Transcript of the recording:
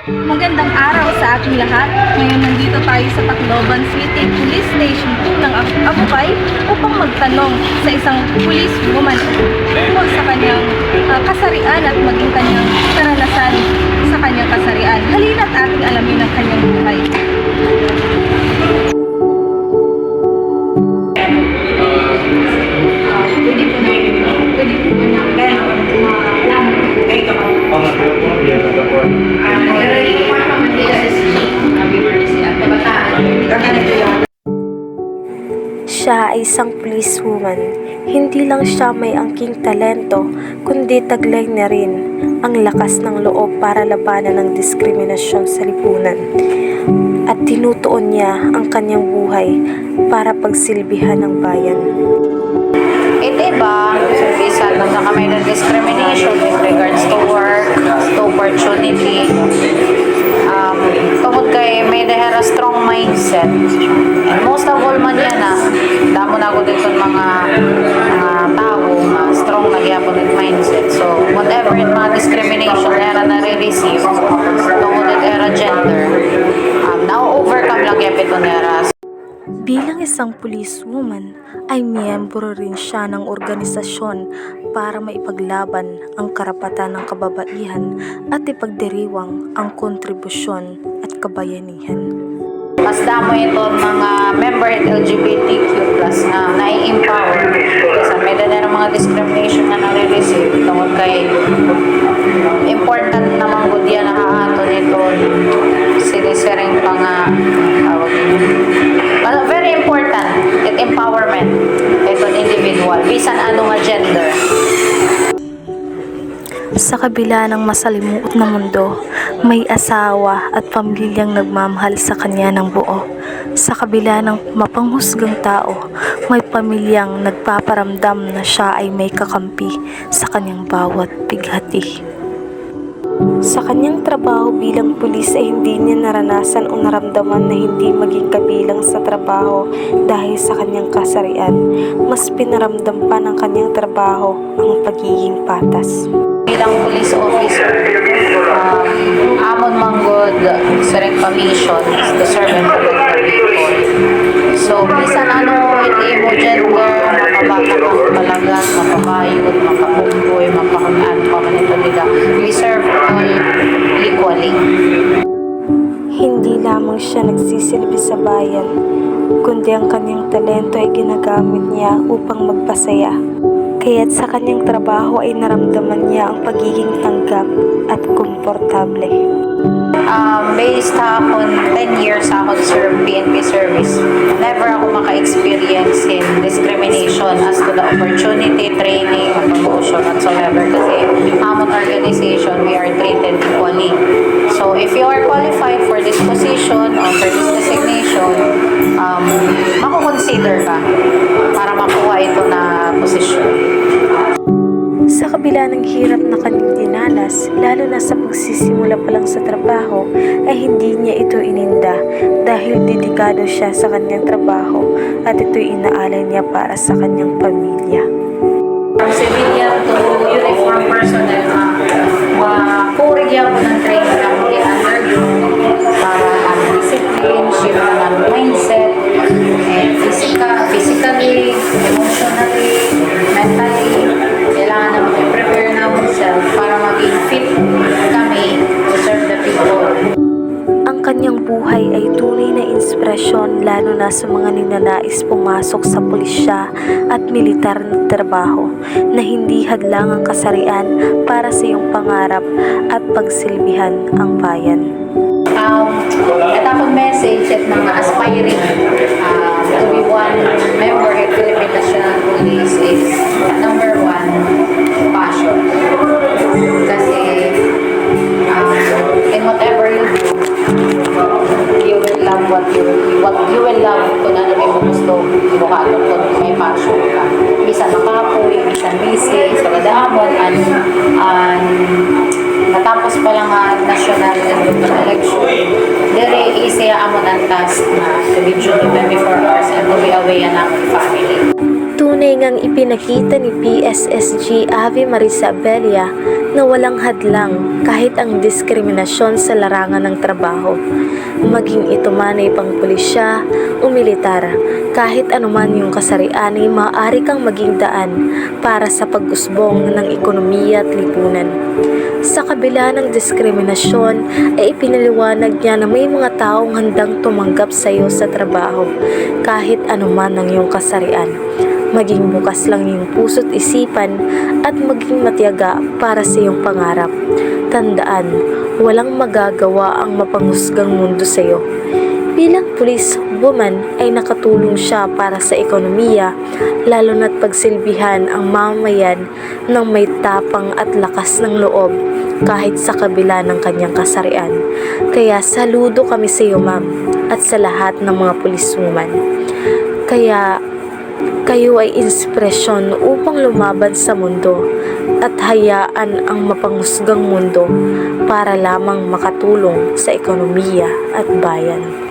Magandang araw sa ating lahat. Ngayon nandito tayo sa Tacloban City Police Station 2 ng Abukay upang magtanong sa isang police woman tungkol sa kanyang kasarian at maging kanyang karanasan sa kanyang kasarian. Halina't ating alamin ang kanyang buhay. Siya ay isang policewoman. Hindi lang siya may angking talento, kundi taglay na rin ang lakas ng loob para labanan ng diskriminasyon sa lipunan. At tinutuon niya ang kanyang buhay para pagsilbihan ng bayan. Iba, bisan kami ng discrimination with regards to work, to opportunity. Tungkol kay may dahera strong mindset. And most of all man yan damo na ako dito mga tao na strong nagyapon ng mindset. So, whatever yung mga discrimination na na-receive, tungkol ng era gender, na-overcome lang yapit ng era. Bilang isang policewoman, ay miyembro rin siya ng organisasyon para maipaglaban ang karapatan ng kababaihan at ipagdiriwang ang kontribusyon at kabayanihan. Mas damo ito mga member LGBTQ+ na nai-empower kasi may dala ng mga discrimination na nare-receive tungkol kay important naman good yan nakaato nito sinisiring pa nga very important at empowerment itong individual bisan ano nga gender. Sa kabila ng masalimuot na mundo, may asawa at pamilyang nagmamahal sa kanya ng buo. Sa kabila ng mapanghusgang tao, may pamilyang nagpaparamdam na siya ay may kakampi sa kanyang bawat bighati. Sa kanyang trabaho bilang pulis ay hindi niya naranasan o naramdaman na hindi maging kabilang sa trabaho dahil sa kanyang kasarian. Mas pinaramdam pa ng kanyang trabaho ang pagiging patas. Bilang police officer, amon manggod sa reclamation to serve and protect the people. So, bisan hindi mo gender, mapabata kang palagas, mapapayod, mapapunggoy, mapakangaan pa man ito nila. We serve all equally. Hindi lamang siya nagsisilbi sa bayan, kundi ang kanyang talento ay ginagamit niya upang magpasaya. Kaya't sa kanyang trabaho ay naramdaman niya ang pagiging tanggap at komportable. Based ako 10 years ako sa PNP service, never ako maka-experience in discrimination as to the opportunity, training, promotion, whatsoever. Kasi among organization, we are treated equally. So if you are qualified for this position or for this designation, makukonsider ka para makuha ito na posisyon. Sa kabila ng hirap na kanyang dinanas, lalo na sa pagsisimula pa lang sa trabaho, ay hindi niya ito ininda dahil dedikado siya sa kanyang trabaho at ito'y inaalay niya para sa kanyang pamilya. From civilian to uniform personnel, kurigya ko ng training na muli undergo para ang discipline, shift ng mindset, physically, emotionally, mentally. Kailangan naman i-prepare na ourselves para maging fit kami to serve the people. Ang kanyang buhay ay tunay na inspirasyon lalo na sa mga ninanais pumasok sa pulisya at militar na trabaho na hindi hadlang ang kasarian para sa iyong pangarap at pagsilbihan ang bayan. Ito akong message at mga aspiring to be one member of Philippine National Police is number one, passion. Kasi in whatever you do, you will love what you will love kung ano may gusto ibukado kung may passion ka. Bisan makapoy, bisan busy, sa kadamon, natapos pa lang national and local election. Very easy amon ang task na to be duty 24 hours and to be away ang family. Tunay ngang ipinakita ni PSSG Ave Marisa Abella na na walang hadlang kahit ang diskriminasyon sa larangan ng trabaho, maging ito man ay pangpulisya o militar. Kahit anuman yung kasarian ay maaari kang maging daan para sa pag-usbong ng ekonomiya at lipunan. Sa kabila ng diskriminasyon ay ipinaliwanag niya na may mga taong handang tumanggap sa iyo sa trabaho kahit anuman ang iyong kasarian. Maging bukas lang yung puso't isipan at maging matiyaga para sa iyong pangarap. Tandaan, walang magagawa ang mapanghusgang mundo sa iyo. Bilang police woman ay nakatulong siya para sa ekonomiya, lalo na't pagsilbihan ang mamayan ng may tapang at lakas ng loob kahit sa kabila ng kanyang kasarian. Kaya saludo kami sa iyo, ma'am, at sa lahat ng mga policewoman. Kaya kayo ay inspirasyon upang lumaban sa mundo at hayaan ang mapanghusgang mundo para lamang makatulong sa ekonomiya at bayan.